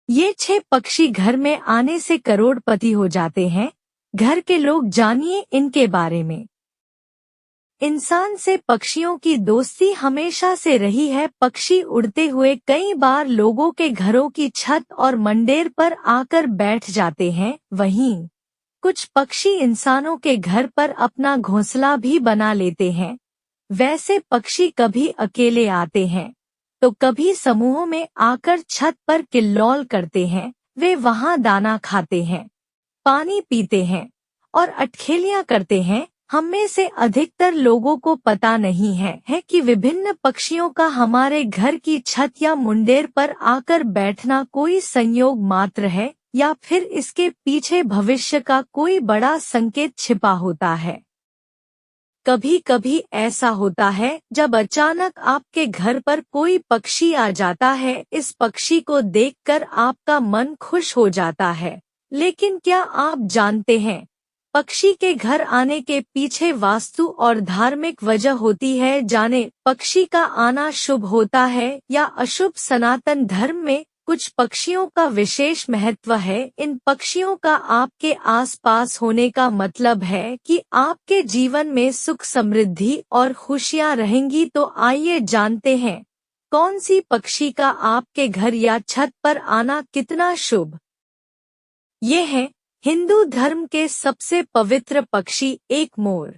ये 6 पक्षी घर में आने से करोड़पति हो जाते हैं। घर के लोग जानिए इनके बारे में। इंसान से पक्षियों की दोस्ती हमेशा से रही है। पक्षी उड़ते हुए कई बार लोगों के घरों की छत और मंडेर पर आकर बैठ जाते हैं। वहीं कुछ पक्षी इंसानों के घर पर अपना घोंसला भी बना लेते हैं। वैसे पक्षी कभी अकेले आते हैं तो कभी समूहों में आकर छत पर किल्लौल करते हैं। वे वहां दाना खाते हैं, पानी पीते हैं और अटखेलियां करते हैं। हम में से अधिकतर लोगों को पता नहीं है कि विभिन्न पक्षियों का हमारे घर की छत या मुंडेर पर आकर बैठना कोई संयोग मात्र है या फिर इसके पीछे भविष्य का कोई बड़ा संकेत छिपा होता है। कभी कभी ऐसा होता है जब अचानक आपके घर पर कोई पक्षी आ जाता है। इस पक्षी को देखकर आपका मन खुश हो जाता है। लेकिन क्या आप जानते हैं, पक्षी के घर आने के पीछे वास्तु और धार्मिक वजह होती है। जाने पक्षी का आना शुभ होता है या अशुभ। सनातन धर्म में कुछ पक्षियों का विशेष महत्व है। इन पक्षियों का आपके आसपास होने का मतलब है कि आपके जीवन में सुख, समृद्धि और खुशियां रहेंगी। तो आइए जानते हैं कौन सी पक्षी का आपके घर या छत पर आना कितना शुभ। ये है हिंदू धर्म के सबसे पवित्र पक्षी, एक मोर।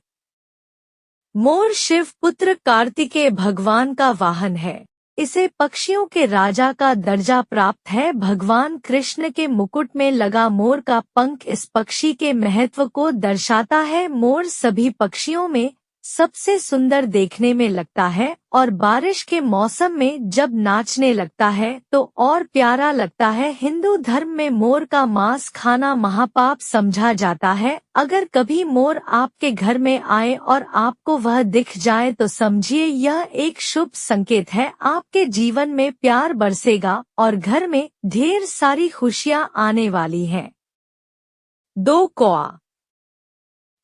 मोर शिव पुत्र कार्तिकेय भगवान का वाहन है। इसे पक्षियों के राजा का दर्जा प्राप्त है। भगवान कृष्ण के मुकुट में लगा मोर का पंख इस पक्षी के महत्व को दर्शाता है। मोर सभी पक्षियों में सबसे सुंदर देखने में लगता है और बारिश के मौसम में जब नाचने लगता है तो और प्यारा लगता है। हिंदू धर्म में मोर का मांस खाना महापाप समझा जाता है। अगर कभी मोर आपके घर में आए और आपको वह दिख जाए तो समझिए यह एक शुभ संकेत है। आपके जीवन में प्यार बरसेगा और घर में ढेर सारी खुशियां आने वाली हैं। 2 कौआ।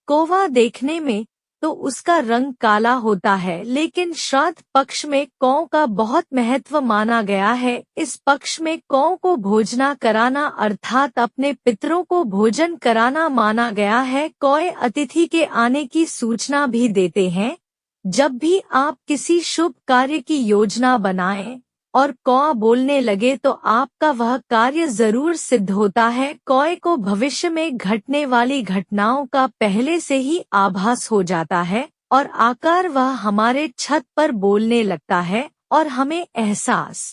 कौवा देखने में तो उसका रंग काला होता है, लेकिन श्राद्ध पक्ष में कौ का बहुत महत्व माना गया है। इस पक्ष में कौ को भोजना कराना अर्थात अपने पितरों को भोजन कराना माना गया है। कौए अतिथि के आने की सूचना भी देते हैं। जब भी आप किसी शुभ कार्य की योजना बनाएं और कौआ बोलने लगे तो आपका वह कार्य जरूर सिद्ध होता है। कौए को भविष्य में घटने वाली घटनाओं का पहले से ही आभास हो जाता है और आकर वह हमारे छत पर बोलने लगता है और हमें एहसास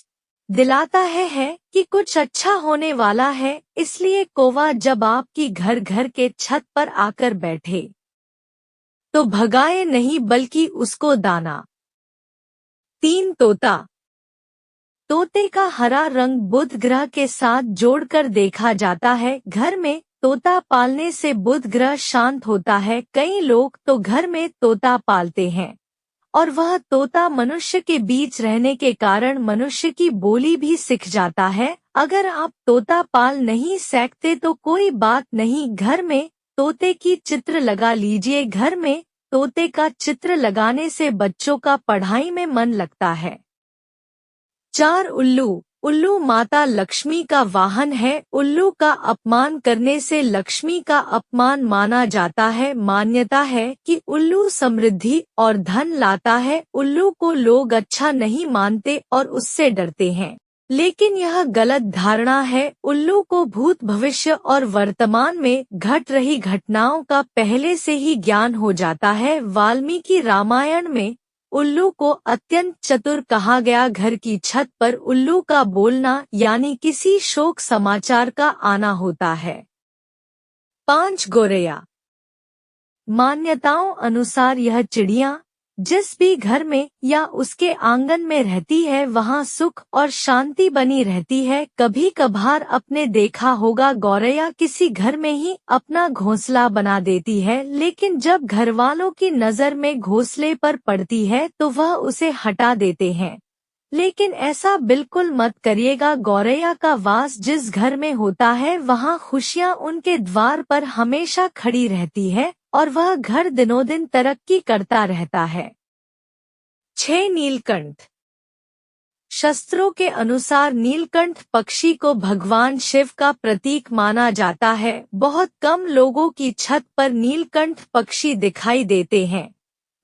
दिलाता है कि कुछ अच्छा होने वाला है। इसलिए कौवा जब आपकी घर घर के छत पर आकर बैठे तो भगाए नहीं बल्कि उसको दाना। 3 तोता। तोते का हरा रंग बुध ग्रह के साथ जोड़कर देखा जाता है। घर में तोता पालने से बुध ग्रह शांत होता है। कई लोग तो घर में तोता पालते हैं और वह तोता मनुष्य के बीच रहने के कारण मनुष्य की बोली भी सीख जाता है। अगर आप तोता पाल नहीं सकते तो कोई बात नहीं, घर में तोते की चित्र लगा लीजिए। घर में तोते का चित्र लगाने से बच्चों का पढ़ाई में मन लगता है। 4 उल्लू। उल्लू माता लक्ष्मी का वाहन है। उल्लू का अपमान करने से लक्ष्मी का अपमान माना जाता है। मान्यता है कि उल्लू समृद्धि और धन लाता है। उल्लू को लोग अच्छा नहीं मानते और उससे डरते हैं, लेकिन यह गलत धारणा है। उल्लू को भूत, भविष्य और वर्तमान में घट रही घटनाओं का पहले से ही ज्ञान हो जाता है। वाल्मीकि रामायण में उल्लू को अत्यंत चतुर कहा गया। घर की छत पर उल्लू का बोलना यानी किसी शोक समाचार का आना होता है। 5 गौरैया। मान्यताओं अनुसार यह चिड़िया जिस भी घर में या उसके आंगन में रहती है वहां सुख और शांति बनी रहती है। कभी कभार आपने देखा होगा गौरैया किसी घर में ही अपना घोंसला बना देती है, लेकिन जब घरवालों की नजर में घोंसले पर पड़ती है तो वह उसे हटा देते हैं। लेकिन ऐसा बिल्कुल मत करिएगा। गौरैया का वास जिस घर में होता है वहां खुशियां उनके द्वार पर हमेशा खड़ी रहती है और वह घर दिनों दिन तरक्की करता रहता है। 6 नीलकंठ। शास्त्रों के अनुसार नीलकंठ पक्षी को भगवान शिव का प्रतीक माना जाता है। बहुत कम लोगों की छत पर नीलकंठ पक्षी दिखाई देते हैं।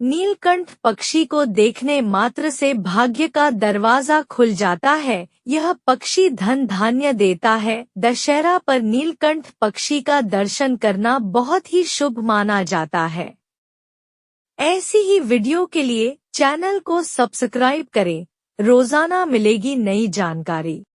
नीलकंठ पक्षी को देखने मात्र से भाग्य का दरवाजा खुल जाता है। यह पक्षी धन धान्य देता है। दशहरा पर नीलकंठ पक्षी का दर्शन करना बहुत ही शुभ माना जाता है। ऐसी ही वीडियो के लिए चैनल को सब्सक्राइब करें। रोजाना मिलेगी नई जानकारी।